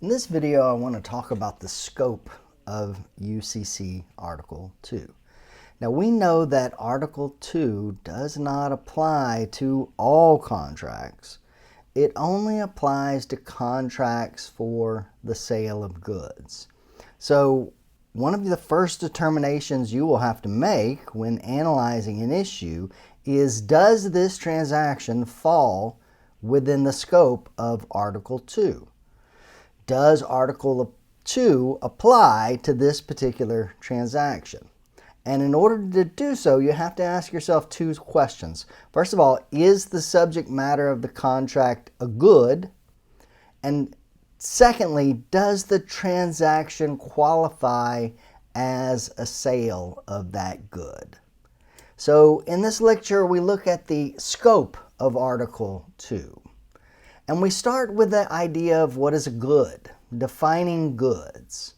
In this video, I want to talk about the scope of UCC Article 2. Now, we know that Article 2 does not apply to all contracts. It only applies to contracts for the sale of goods. So, one of the first determinations you will have to make when analyzing an issue is, does this transaction fall within the scope of Article 2? Does Article 2 apply to this particular transaction? And in order to do so, you have to ask yourself two questions. First of all, is the subject matter of the contract a good? And secondly, does the transaction qualify as a sale of that good? So in this lecture, we look at the scope of Article 2. And we start with the idea of what is a good, defining goods.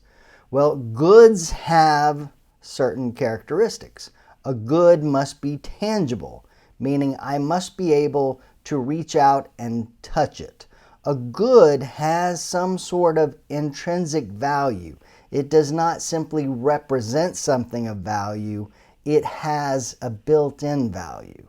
Well, goods have certain characteristics. A good must be tangible, meaning I must be able to reach out and touch it. A good has some sort of intrinsic value. It does not simply represent something of value, it has a built-in value.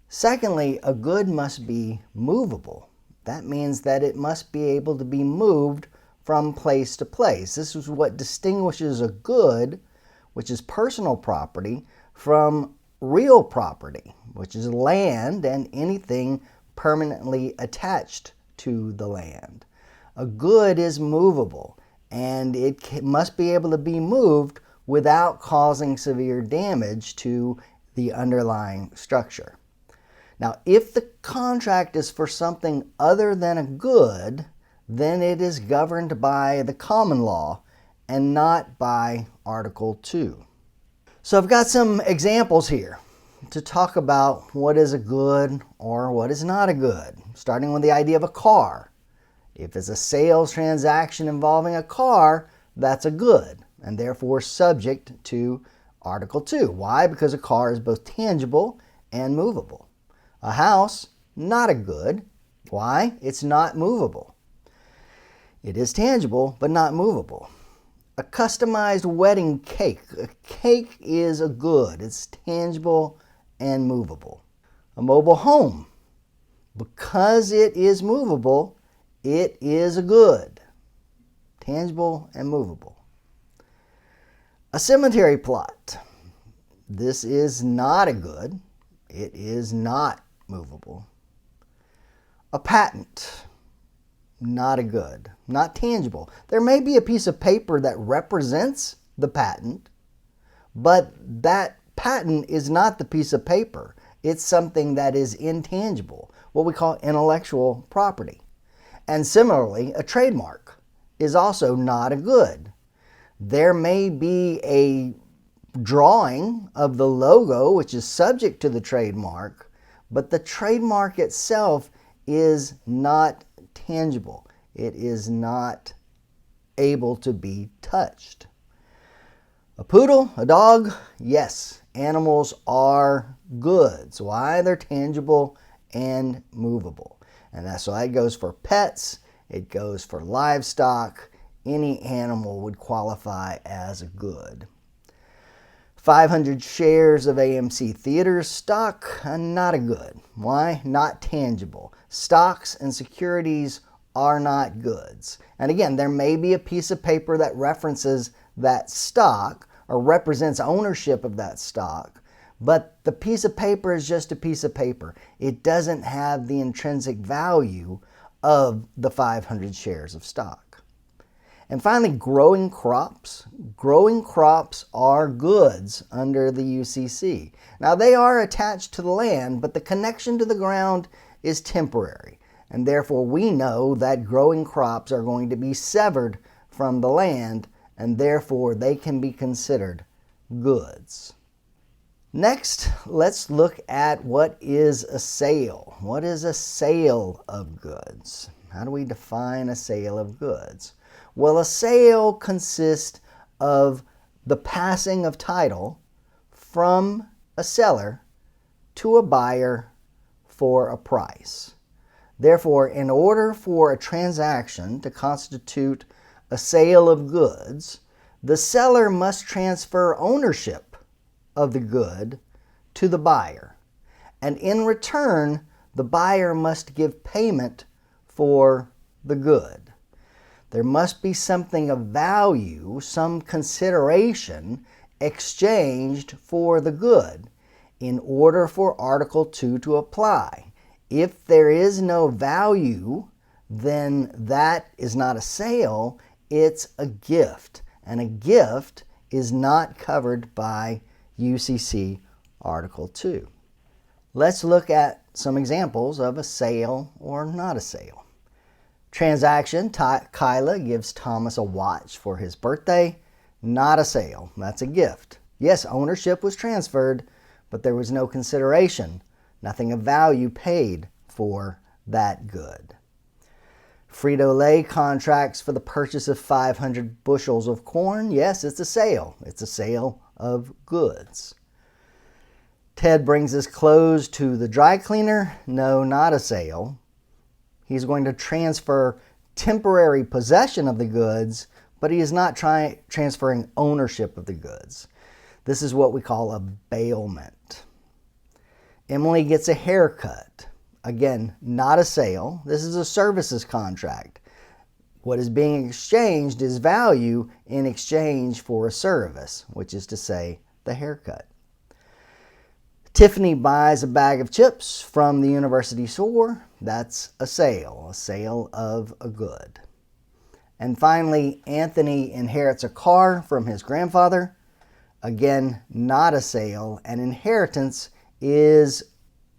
Secondly, a good must be movable. That means that it must be able to be moved from place to place. This is what distinguishes a good, which is personal property, from real property, which is land and anything permanently attached to the land. A good is movable, and it must be able to be moved without causing severe damage to the underlying structure. Now, if the contract is for something other than a good, then it is governed by the common law and not by Article 2. So I've got some examples here to talk about what is a good or what is not a good, starting with the idea of a car. If it's a sales transaction involving a car, that's a good and therefore subject to Article 2. Why? Because a car is both tangible and movable. A house, not a good. Why? It's not movable. It is tangible, but not movable. A customized wedding cake. A cake is a good. It's tangible and movable. A mobile home. Because it is movable, it is a good. Tangible and movable. A cemetery plot. This is not a good. It is not movable. A patent, not a good, not tangible. There may be a piece of paper that represents the patent, but that patent is not the piece of paper. It's something that is intangible, what we call intellectual property. And similarly, a trademark is also not a good. There may be a drawing of the logo, which is subject to the trademark, but the trademark itself is not tangible. It is not able to be touched. A poodle, a dog, yes, animals are goods. Why? They're tangible and movable. And that's why it goes for pets, it goes for livestock. Any animal would qualify as a good. 500 shares of AMC Theaters stock, not a good. Why? Not tangible. Stocks and securities are not goods. And again, there may be a piece of paper that references that stock or represents ownership of that stock, but the piece of paper is just a piece of paper. It doesn't have the intrinsic value of the 500 shares of stock. And finally, growing crops. Growing crops are goods under the UCC. Now, they are attached to the land, but the connection to the ground is temporary. And therefore, we know that growing crops are going to be severed from the land, and therefore, they can be considered goods. Next, let's look at what is a sale. What is a sale of goods? How do we define a sale of goods? Well, a sale consists of the passing of title from a seller to a buyer for a price. Therefore, in order for a transaction to constitute a sale of goods, the seller must transfer ownership of the good to the buyer, and in return, the buyer must give payment for the good. There must be something of value, some consideration exchanged for the good in order for Article 2 to apply. If there is no value, then that is not a sale, it's a gift. And a gift is not covered by UCC Article 2. Let's look at some examples of a sale or not a sale. Transaction, Kyla gives Thomas a watch for his birthday. Not a sale, that's a gift. Yes, ownership was transferred, but there was no consideration, nothing of value paid for that good. Frito-Lay contracts for the purchase of 500 bushels of corn. Yes, it's a sale. It's a sale of goods. Ted brings his clothes to the dry cleaner. No, not a sale. He's going to transfer temporary possession of the goods, but he is not transferring ownership of the goods. This is what we call a bailment. Emily gets a haircut. Again, not a sale. This is a services contract. What is being exchanged is value in exchange for a service, which is to say, the haircut. Tiffany buys a bag of chips from the university store. That's a sale of a good. And finally, Anthony inherits a car from his grandfather. Again, not a sale. An inheritance is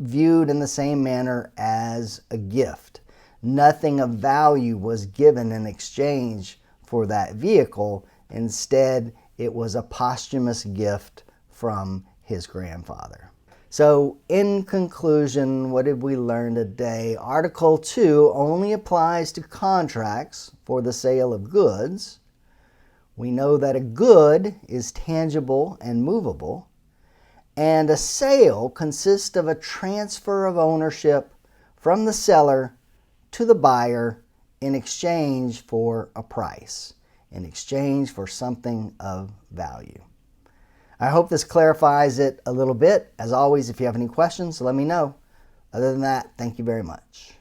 viewed in the same manner as a gift. Nothing of value was given in exchange for that vehicle. Instead, it was a posthumous gift from his grandfather. So, in conclusion, what did we learn today? Article 2 only applies to contracts for the sale of goods. We know that a good is tangible and movable, and a sale consists of a transfer of ownership from the seller to the buyer in exchange for a price, in exchange for something of value. I hope this clarifies it a little bit. As always, if you have any questions, let me know. Other than that, thank you very much.